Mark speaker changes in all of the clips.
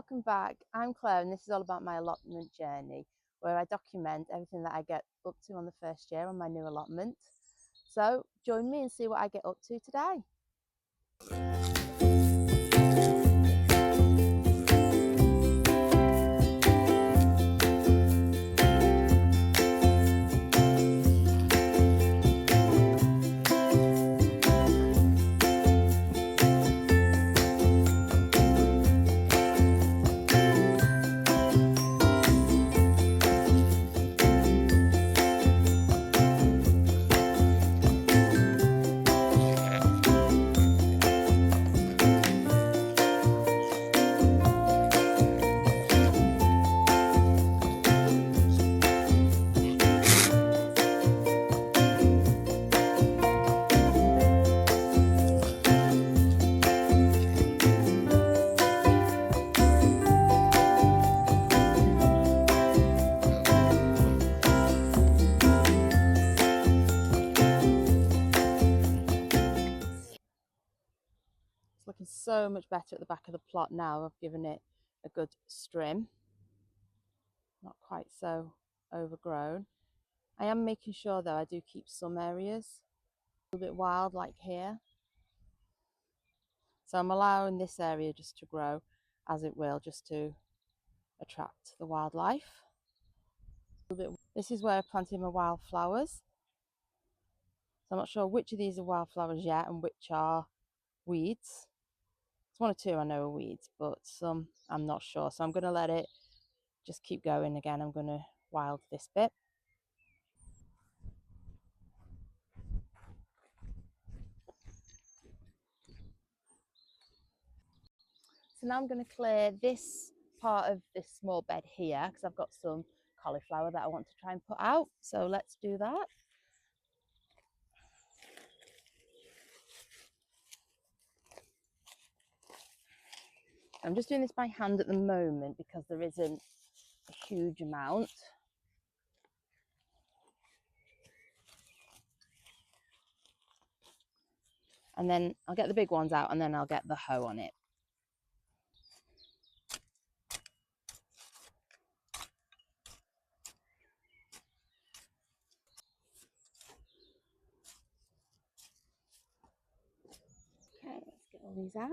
Speaker 1: welcome back. I'm Claire and this is all about my allotment journey, where I document everything that I get up to on the first year on my new allotment. So join me and see what I get up to today. It's looking so much better at the back of the plot now. I've given it a good trim. Not quite so overgrown. I am making sure though I do keep some areas a little bit wild, like here. So I'm allowing this area just to grow as it will, just to attract the wildlife. This is where I planted my wildflowers. So I'm not sure which of these are wildflowers yet and which are weeds. It's one or two I know are weeds, but some I'm not sure. So I'm going to let it just keep going. Again, I'm going to wild this bit. So now I'm going to clear this part of this small bed here because I've got some cauliflower that I want to try and put out. So let's do that. I'm just doing this by hand at the moment because there isn't a huge amount. And then I'll get the big ones out and then I'll get the hoe on it. Okay, let's get all these out.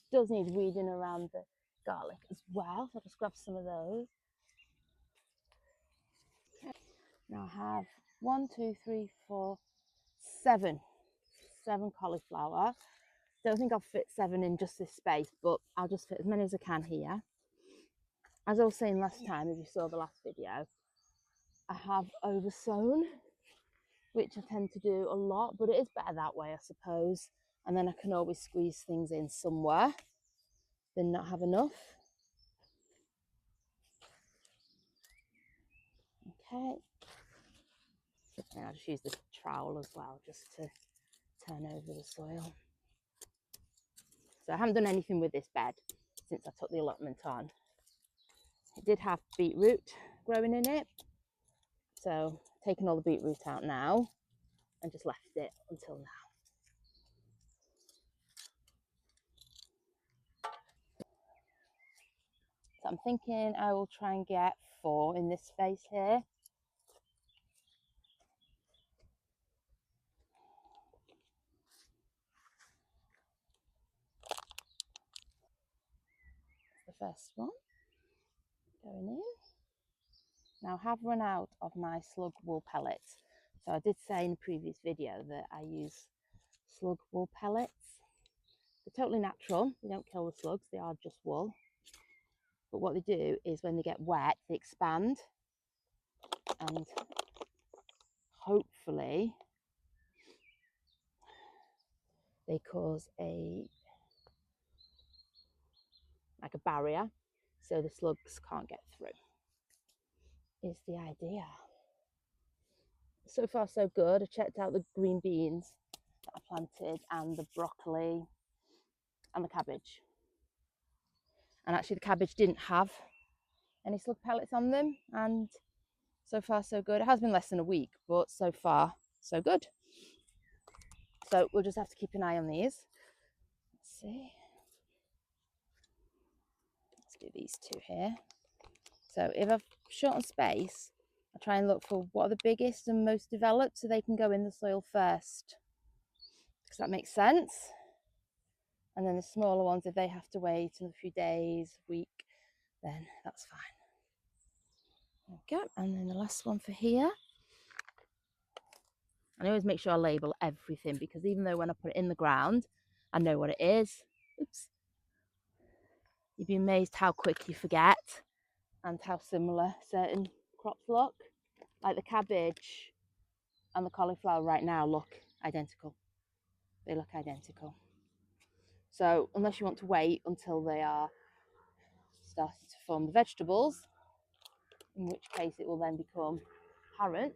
Speaker 1: Does need weeding around the garlic as well, so I'll just grab some of those. Okay. Now I have 1, 2, 3, 4, 7 cauliflower. Don't think I'll fit 7 in just this space, but I'll just fit as many as I can here. As I was saying last time, if you saw the last video, I have oversown, which I tend to do a lot, but it is better that way, I suppose. And then I can always squeeze things in somewhere than not have enough. Okay. And I'll just use the trowel as well, just to turn over the soil. So I haven't done anything with this bed since I took the allotment on. It did have beetroot growing in it, so taken all the beetroot out now and just left it until now. So I'm thinking I will try and get 4 in this space here. That's the first one going in. Now I have run out of my slug wool pellets. So I did say in a previous video that I use slug wool pellets. They're totally natural, they don't kill the slugs, they are just wool. But what they do is when they get wet, they expand and hopefully they cause like a barrier so the slugs can't get through, is the idea. So far so good. I checked out the green beans that I planted and the broccoli and the cabbage. And actually the cabbage didn't have any slug pellets on them, and so far so good. It has been less than a week, but so far so good. So we'll just have to keep an eye on these. Let's see. Let's do these two here. So if I've short on space, I try and look for what are the biggest and most developed so they can go in the soil first. Does that make sense? And then the smaller ones, if they have to wait a few days, week, then that's fine. Okay, and then the last one for here. And I always make sure I label everything because even though when I put it in the ground, I know what it is. Oops. You'd be amazed how quick you forget and how similar certain crops look. Like the cabbage and the cauliflower right now look identical. They look identical. So unless you want to wait until they are starting to form the vegetables, in which case it will then become apparent,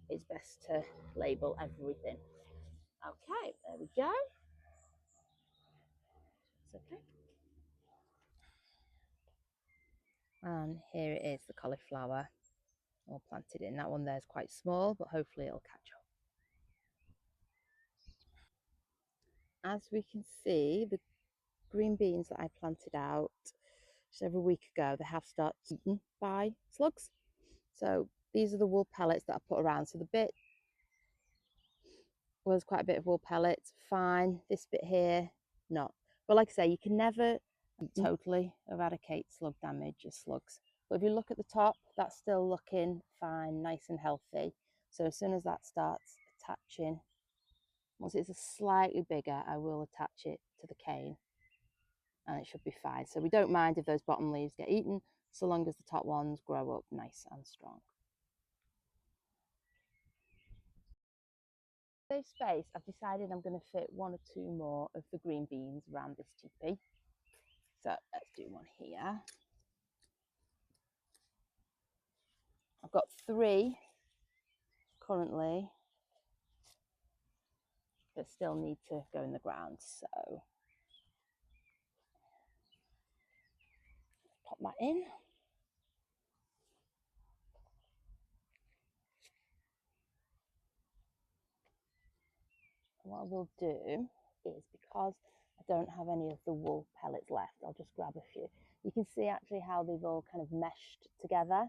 Speaker 1: it's best to label everything. Okay, there we go. It's okay. And here it is, the cauliflower all planted in. That one there is quite small, but hopefully it'll catch up. As we can see, the green beans that I planted out several weeks ago, they have started eaten by slugs. So these are the wool pellets that I put around. So the bit was quite a bit of wool pellets, fine. This bit here, not. But like I say, you can never totally eradicate slug damage or slugs. But if you look at the top, that's still looking fine, nice and healthy. So as soon as that starts attaching, once it's a slightly bigger, I will attach it to the cane and it should be fine. So we don't mind if those bottom leaves get eaten, so long as the top ones grow up nice and strong. Save space, I've decided I'm going to fit one or two more of the green beans around this teepee. So let's do one here. I've got 3 currently that still need to go in the ground. So pop that in. And what I will do is, because I don't have any of the wool pellets left, I'll just grab a few. You can see actually how they've all kind of meshed together.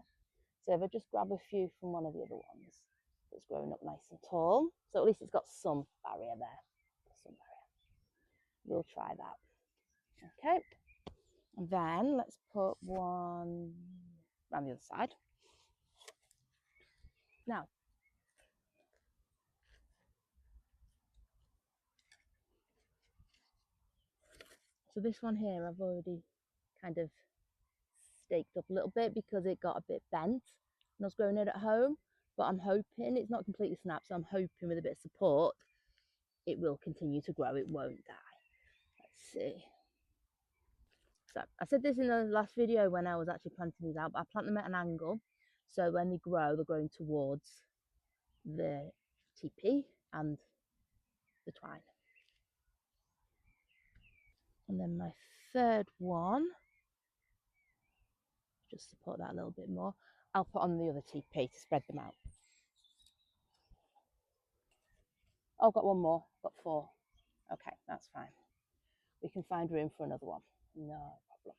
Speaker 1: So if I just grab a few from one of the other ones that's growing up nice and tall, so at least it's got some barrier there. Some barrier. We'll try that. Okay. And then let's put one around the other side. Now, so this one here I've already kind of staked up a little bit because it got a bit bent when I was growing it at home, but I'm hoping it's not completely snapped, so I'm hoping with a bit of support it will continue to grow, it won't die. Let's see. So I said this in the last video when I was actually planting these out, but I plant them at an angle, so when they grow, they're growing towards the teepee and the twine. And then my third one, just support that a little bit more, I'll put on the other teepee to spread them out. Oh, I've got one more, got 4. Okay, that's fine. We can find room for another one. No problem.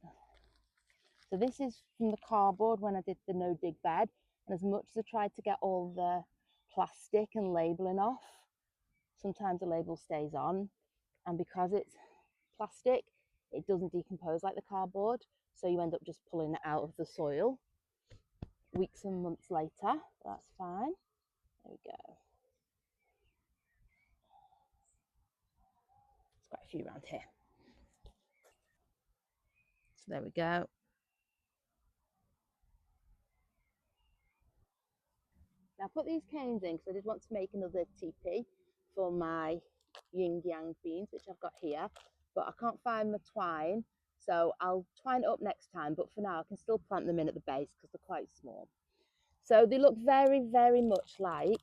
Speaker 1: Okay. So this is from the cardboard when I did the no dig bed. And as much as I tried to get all the plastic and labelling off, sometimes the label stays on. And because it's plastic, it doesn't decompose like the cardboard. So you end up just pulling it out of the soil weeks and months later. That's fine. There we go. There's quite a few around here. So there we go. Now I put these canes in because I did want to make another teepee for my yin yang beans, which I've got here, but I can't find my twine, so I'll twine it up next time, but for now I can still plant them in at the base because they're quite small. So they look very, very much like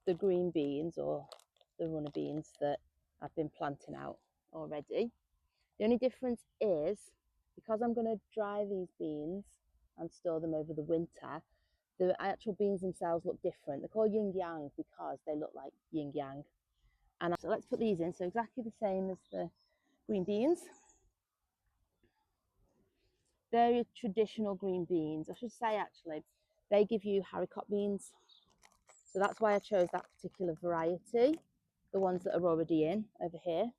Speaker 1: the green beans or the runner beans that I've been planting out already. The only difference is, because I'm going to dry these beans and store them over the winter, the actual beans themselves look different. They're called yin yang because they look like yin yang. And so let's put these in. So exactly the same as the green beans. Very traditional green beans. I should say, actually, they give you haricot beans. So that's why I chose that particular variety. The ones that are already in over here.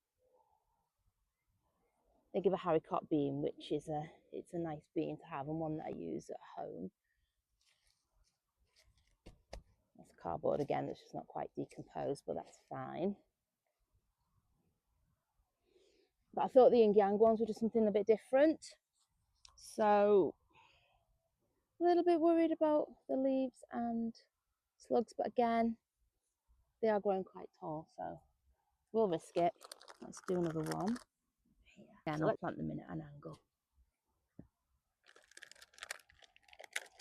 Speaker 1: They give a haricot bean, which is it's a nice bean to have and one that I use at home. That's cardboard again, that's just not quite decomposed, but that's fine. But I thought the yin yang ones were just something a bit different. So a little bit worried about the leaves and slugs, but again, they are growing quite tall, so we'll risk it. Let's do another one. Again, I'll plant them in at an angle.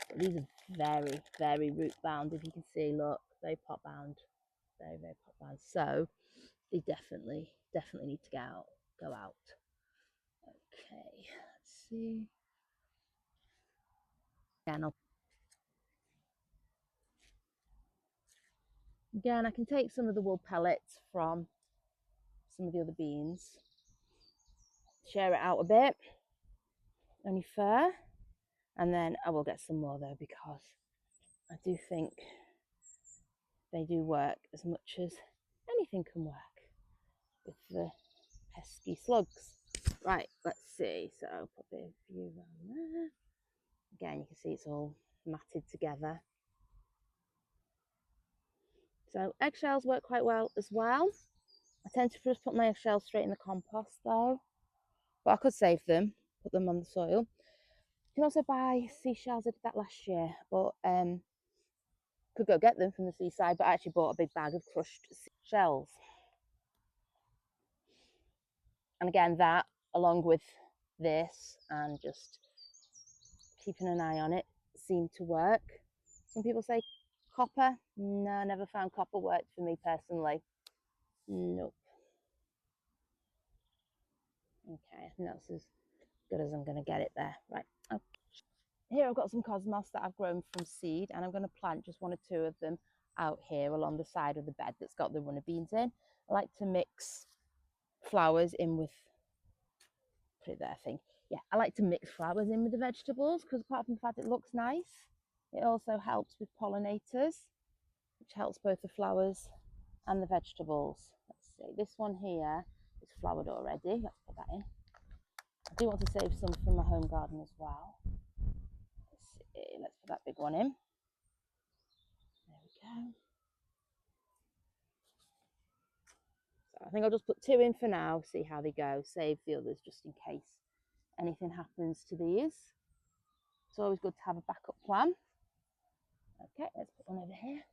Speaker 1: But these are very, very root bound. If you can see, look, very pot bound, very, very pot bound. So they definitely need to go out. Okay, let's see. Again, I can take some of the wool pellets from some of the other beans, share it out a bit, only fair, and then I will get some more though, because I do think they do work as much as anything can work with the pesky slugs. Right, let's see. So I'll put a bit of view around there. Again, you can see it's all matted together. So eggshells work quite well as well. I tend to just put my eggshells straight in the compost though, but I could save them, put them on the soil. You can also buy seashells. I did that last year, but could go get them from the seaside, but I actually bought a big bag of crushed shells. And again, that along with this and just keeping an eye on it seemed to work. Some people say copper. No, I never found copper worked for me personally. Nope. Okay, I think that's as good as I'm going to get it there. Right. Okay. Here I've got some cosmos that I've grown from seed, and I'm going to plant just one or two of them out here along the side of the bed that's got the runner beans in. I like to mix flowers in with, put it there, I think. Yeah, I like to mix flowers in with the vegetables because apart from the fact it looks nice, it also helps with pollinators, which helps both the flowers and the vegetables. Let's see, this one here is flowered already. Let's put that in. I do want to save some from my home garden as well. Let's see, let's put that big one in. There we go. So I think I'll just put two in for now, see how they go, save the others just in case anything happens to these. It's always good to have a backup plan. Okay, let's put one over here.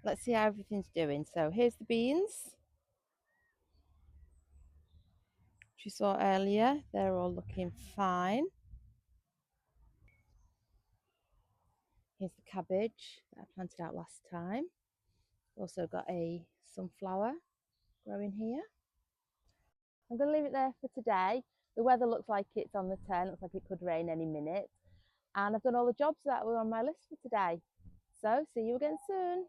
Speaker 1: Let's see how everything's doing. So here's the beans, which you saw earlier. They're all looking fine. Here's the cabbage that I planted out last time. Also got a sunflower growing here. I'm going to leave it there for today. The weather looks like it's on the turn. Looks like it could rain any minute. And I've done all the jobs that were on my list for today. So see you again soon.